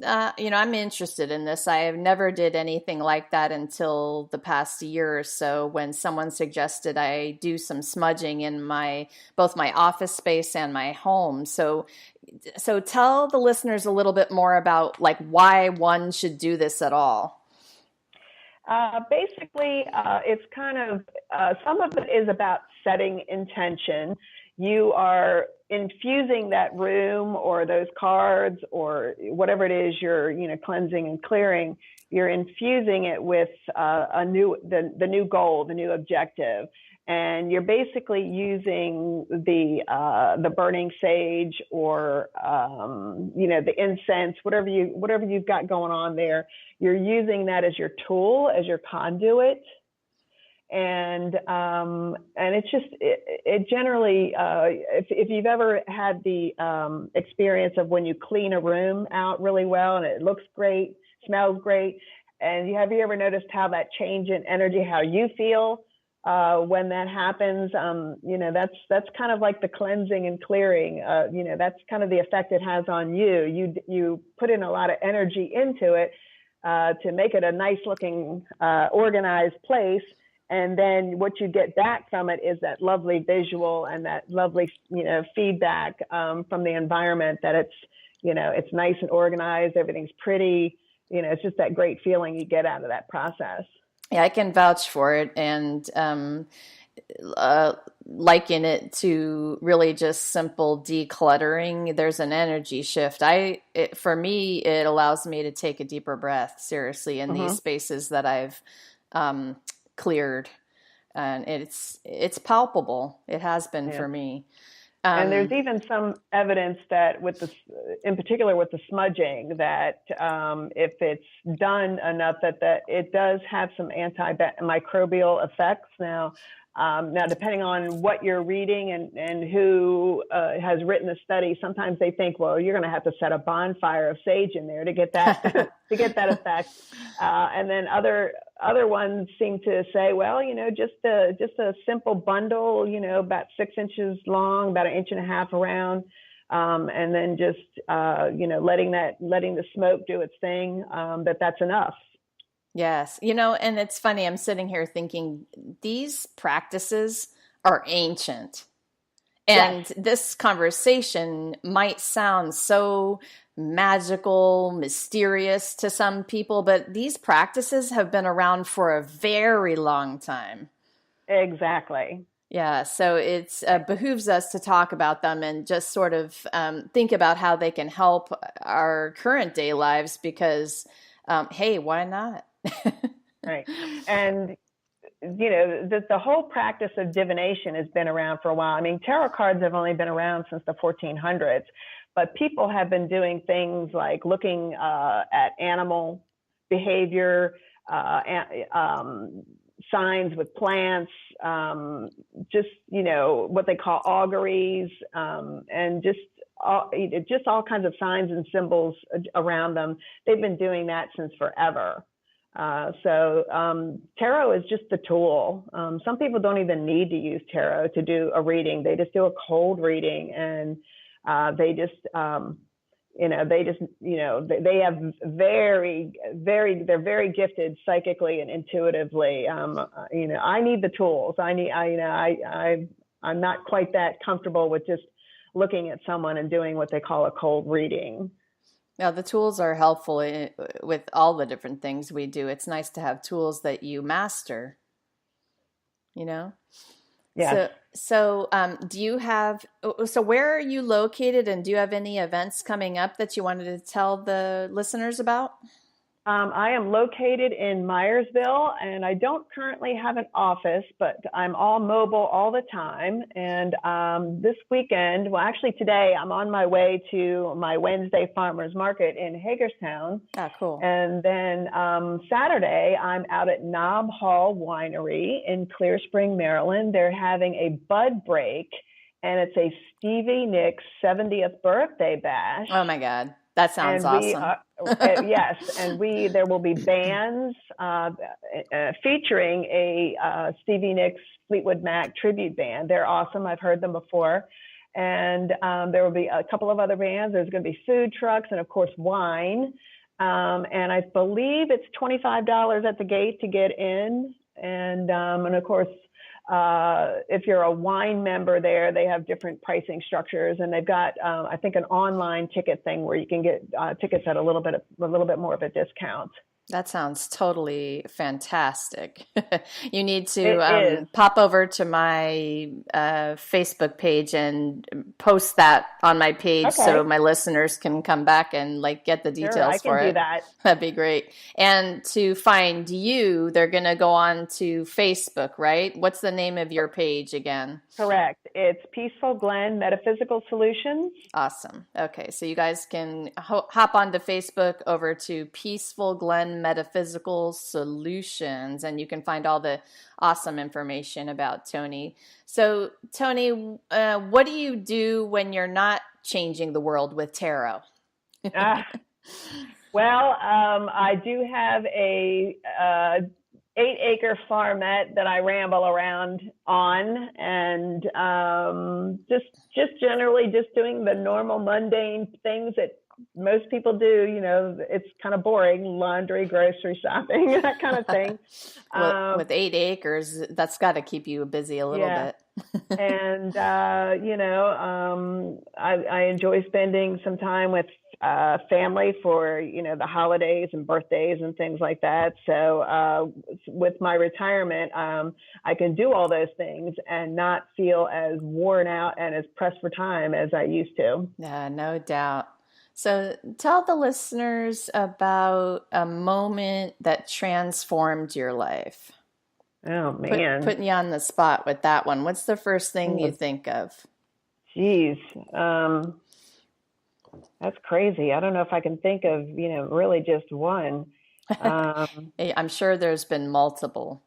I'm interested in this. I have never did anything like that until the past year or so when someone suggested I do some smudging in both my office space and my home. So tell the listeners a little bit more about like why one should do this at all. Basically, it's kind of some of it is about setting intention. You are infusing that room or those cards or whatever it is you're cleansing and clearing. You're infusing it with the new goal, the new objective, and you're basically using the burning sage or the incense, whatever you've got going on there. You're using that as your tool, as your conduit, and it's just it generally if you've ever had the experience of when you clean a room out really well and it looks great, smells great, and have you ever noticed how that change in energy, how you feel when that happens? That's kind of like the cleansing and clearing. That's kind of the effect it has on you. You put in a lot of energy into it to make it a nice looking organized place. And then what you get back from it is that lovely visual and that lovely, feedback from the environment that it's nice and organized. Everything's pretty. It's just that great feeling you get out of that process. Yeah, I can vouch for it and liken it to really just simple decluttering. There's an energy shift. For me, it allows me to take a deeper breath, seriously, in these spaces that I've cleared, and it's palpable. It has been for me. And there's even some evidence that in particular with the smudging, that if it's done enough, that it does have some antimicrobial effects. Now, depending on what you're reading and who has written the study, sometimes they think, well, you're going to have to set a bonfire of sage in there to get that to get that effect. And then other ones seem to say, well, just a simple bundle, about 6 inches long, about 1.5 inches around, and then just letting the smoke do its thing. That's enough. Yes. And it's funny, I'm sitting here thinking these practices are ancient. And Yes. This conversation might sound so magical, mysterious to some people, but these practices have been around for a very long time. Exactly. Yeah, so it behooves us to talk about them and just sort of think about how they can help our current day lives because, hey, why not? Right. And, the whole practice of divination has been around for a while. I mean, tarot cards have only been around since the 1400s, but people have been doing things like looking at animal behavior, signs with plants, what they call auguries, and just all kinds of signs and symbols around them. They've been doing that since forever. So tarot is just the tool. Some people don't even need to use tarot to do a reading. They just do a cold reading, and they have they're very gifted psychically and intuitively. I need the tools. I'm not quite that comfortable with just looking at someone and doing what they call a cold reading. Now, the tools are helpful with all the different things we do. It's nice to have tools that you master, you know? Yes. Do you have, so where are you located and do you have any events coming up that you wanted to tell the listeners about? I am located in Myersville, and I don't currently have an office, but I'm all mobile all the time. And this weekend, well, actually today, I'm on my way to my Wednesday farmers market in Hagerstown. Ah, cool. And then Saturday, I'm out at Knob Hall Winery in Clear Spring, Maryland. They're having a bud break, and it's a Stevie Nicks 70th birthday bash. Oh my God. That sounds awesome. Yes, and there will be bands featuring a Stevie Nicks Fleetwood Mac tribute band. They're awesome. I've heard them before. and there will be a couple of other bands. There's going to be food trucks and, of course, wine. And I believe it's $25 at the gate to get in. And of course, if you're a wine member there, they have different pricing structures, and they've got, I think, an online ticket thing where you can get tickets at a little bit more of a discount. That sounds totally fantastic. You need It to is. pop over to my Facebook page and post that on my page so Okay, my listeners can come back and like get the sure, I details can for do it. that. That'd be great. And to find you, they're gonna go on to Facebook, right? What's the name of your page again? Correct. It's Peaceful Glen Metaphysical Solutions. Awesome. Okay, so you guys can hop onto Facebook over to Peaceful Glen Metaphysical Solutions, and you can find all the awesome information about Toni. So, Toni, what do you do when you're not changing the world with tarot? Ah, well, I do have a 8-acre farmette that I ramble around on, and just generally just doing the normal mundane things that most people do. It's kind of boring: laundry, grocery shopping, that kind of thing. Well, Um, with 8 acres, that's got to keep you busy a little yeah, bit. and I enjoy spending some time with family for the holidays and birthdays and things like that. So with my retirement, I can do all those things and not feel as worn out and as pressed for time as I used to. Yeah, no doubt. So tell the listeners about a moment that transformed your life. Oh man. Putting you on the spot with that one. What's the first thing you Oh, think of? geez. That's crazy. I don't know if I can think of really just one. Um, I'm sure there's been multiple.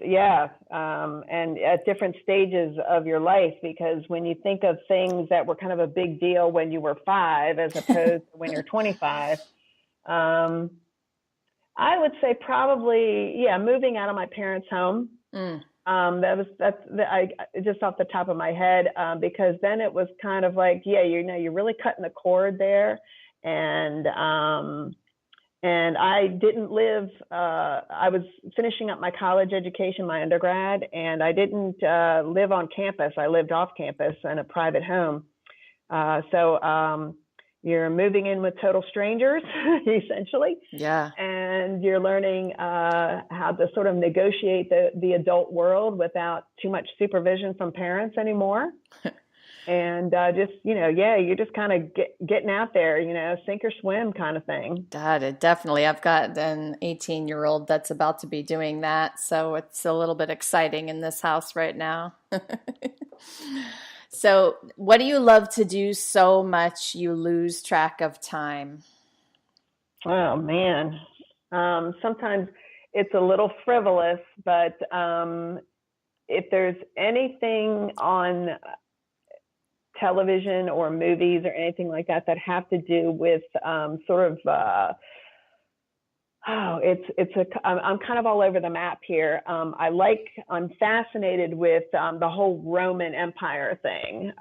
yeah, and at different stages of your life, because when you think of things that were kind of a big deal when you were 5, as opposed to when you're 25, um, I would say probably, yeah, moving out of my parents' home. Mm. I just off the top of my head, because then it was kind of like, yeah, you're really cutting the cord there, and I didn't live. I was finishing up my college education, my undergrad, and I didn't live on campus. I lived off campus in a private home. So you're moving in with total strangers, essentially, Yeah. and you're learning how to sort of negotiate the adult world without too much supervision from parents anymore. And just, yeah, you're just kind of getting out there, sink or swim kind of thing. God, it definitely. I've got an 18-year-old that's about to be doing that, so it's a little bit exciting in this house right now. So, what do you love to do so much you lose track of time? Oh, man. Sometimes it's a little frivolous, but if there's anything on television or movies or anything like that that have to do with sort of I'm kind of all over the map here. I'm fascinated with the whole Roman Empire thing,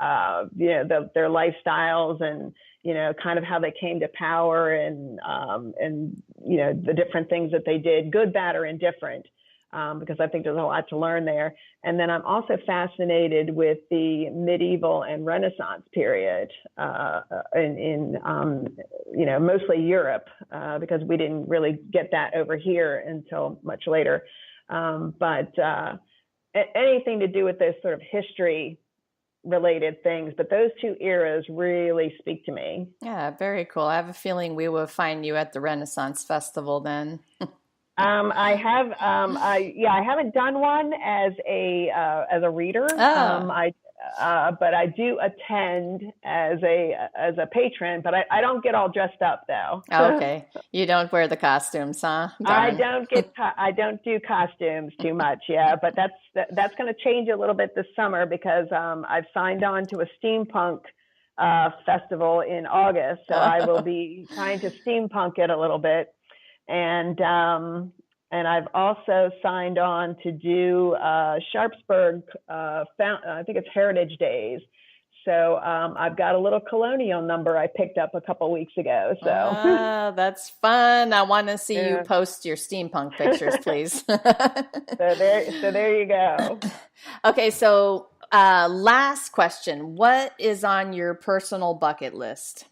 their lifestyles, and kind of how they came to power, and the different things that they did, good, bad, or indifferent. Because I think there's a lot to learn there. And then I'm also fascinated with the medieval and Renaissance period in mostly Europe, because we didn't really get that over here until much later. But anything to do with those sort of history related things, but those two eras really speak to me. Yeah, very cool. I have a feeling we will find you at the Renaissance Festival then. I haven't done one as a reader. Oh, But I do attend as a patron. But I don't get all dressed up though. okay. You don't wear the costumes, huh? I Darn. don't I don't do costumes too much. Yeah, but that's going to change a little bit this summer, because I've signed on to a steampunk festival in August, so I will be trying to steampunk it a little bit. And I've also signed on to do Sharpsburg. I think it's Heritage Days. So I've got a little colonial number I picked up a couple weeks ago. So Ah, that's fun. I want to see you yeah. post your steampunk pictures, please. So there you go. Okay, so last question. What is on your personal bucket list?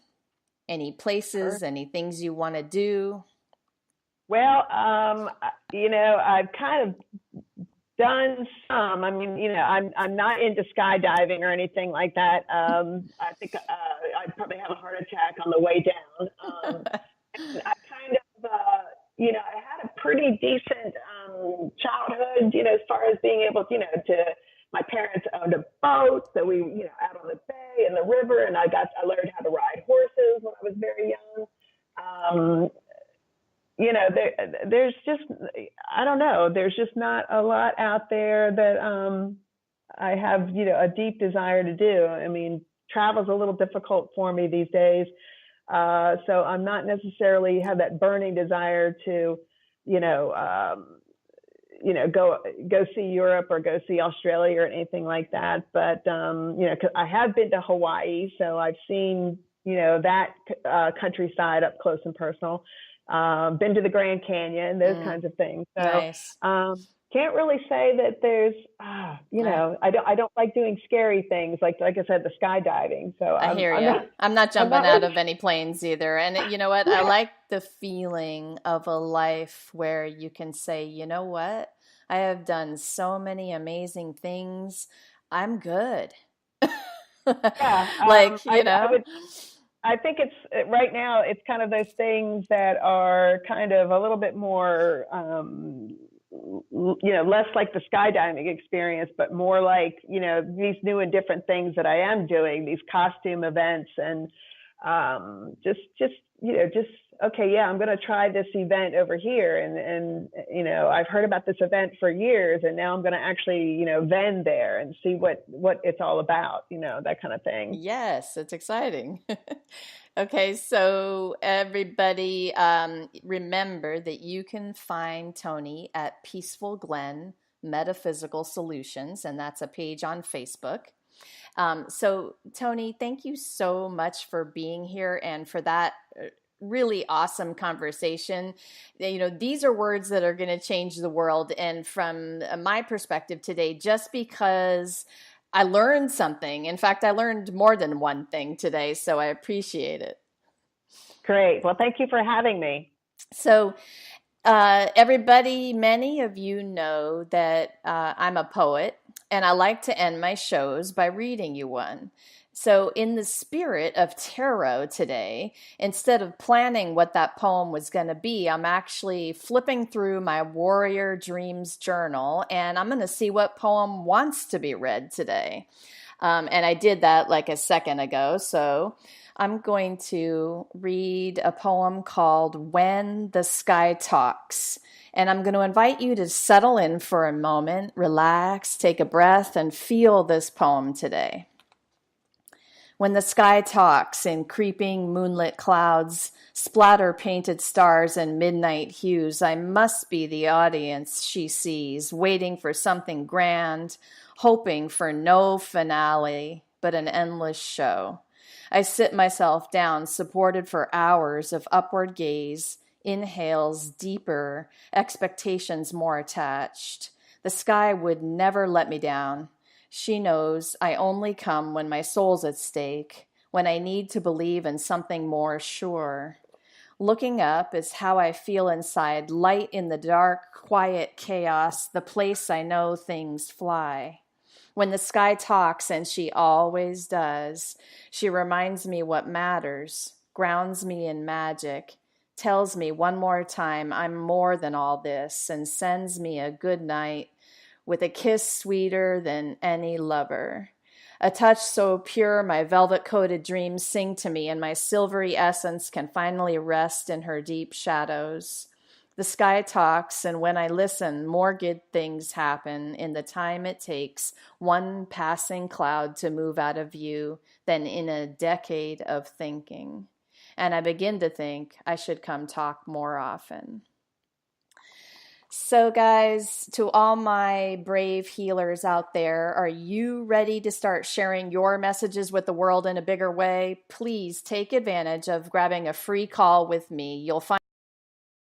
Any places, any things you want to do? Well, I've kind of done some. I mean, I'm not into skydiving or anything like that. I think I'd probably have a heart attack on the way down. And I kind of, I had a pretty decent childhood, as far as being able, to. My parents owned a boat, so we, out on the bay and the river, and I learned how to ride horses when I was very young. Um, there's just, I don't know, there's just not a lot out there that I have, a deep desire to do. I mean, travel's a little difficult for me these days. So I'm not necessarily have that burning desire to, you know, um, go see Europe or go see Australia or anything like that. But 'cause I have been to Hawaii, so I've seen that countryside up close and personal. Been to the Grand Canyon, those Mm, kinds of things. So nice. can't really say that there's, I, I don't like doing scary things like I said, the skydiving. So I I'm hear I'm you. not I'm not I'm jumping not out really of any planes either. And you know what? I yeah. like the feeling of a life where you can say, you know what? I have done so many amazing things. I'm good. Yeah, Like, I would. I think it's right now. It's kind of those things that are kind of a little bit more, less like the skydiving experience, but more like these new and different things that I am doing, these costume events, and just okay, yeah, I'm going to try this event over here, and I've heard about this event for years, and now I'm going to actually vend there and see what it's all about, that kind of thing. Yes, it's exciting. Okay, so everybody, remember that you can find Toni at Peaceful Glen Metaphysical Solutions, and that's a page on Facebook. So, Toni, thank you so much for being here and for that really awesome conversation. These are words that are going to change the world. And from my perspective today, just because I learned something, in fact, I learned more than one thing today, so I appreciate it. Great. Well, thank you for having me. So, everybody, many of you know that I'm a poet, and I like to end my shows by reading you one. So, in the spirit of tarot today, instead of planning what that poem was going to be, I'm actually flipping through my Warrior Dreams journal, and I'm going to see what poem wants to be read today. And I did that like a second ago. So I'm going to read a poem called When the Sky Talks. And I'm going to invite you to settle in for a moment, relax, take a breath, and feel this poem today. When the sky talks in creeping moonlit clouds, splatter painted stars and midnight hues, I must be the audience she sees, waiting for something grand, hoping for no finale, but an endless show. I sit myself down, supported for hours of upward gaze, inhales deeper, expectations more attached. The sky would never let me down. She knows I only come when my soul's at stake, when I need to believe in something more sure. Looking up is how I feel inside, light in the dark, quiet chaos, the place I know things fly. When the sky talks, and she always does, she reminds me what matters, grounds me in magic, tells me one more time I'm more than all this, and sends me a good night with a kiss sweeter than any lover. A touch so pure my velvet-coated dreams sing to me, and my silvery essence can finally rest in her deep shadows. The sky talks, and when I listen, more good things happen in the time it takes one passing cloud to move out of view than in a decade of thinking. And I begin to think I should come talk more often. So, guys, to all my brave healers out there, are you ready to start sharing your messages with the world in a bigger way? Please take advantage of grabbing a free call with me. You'll find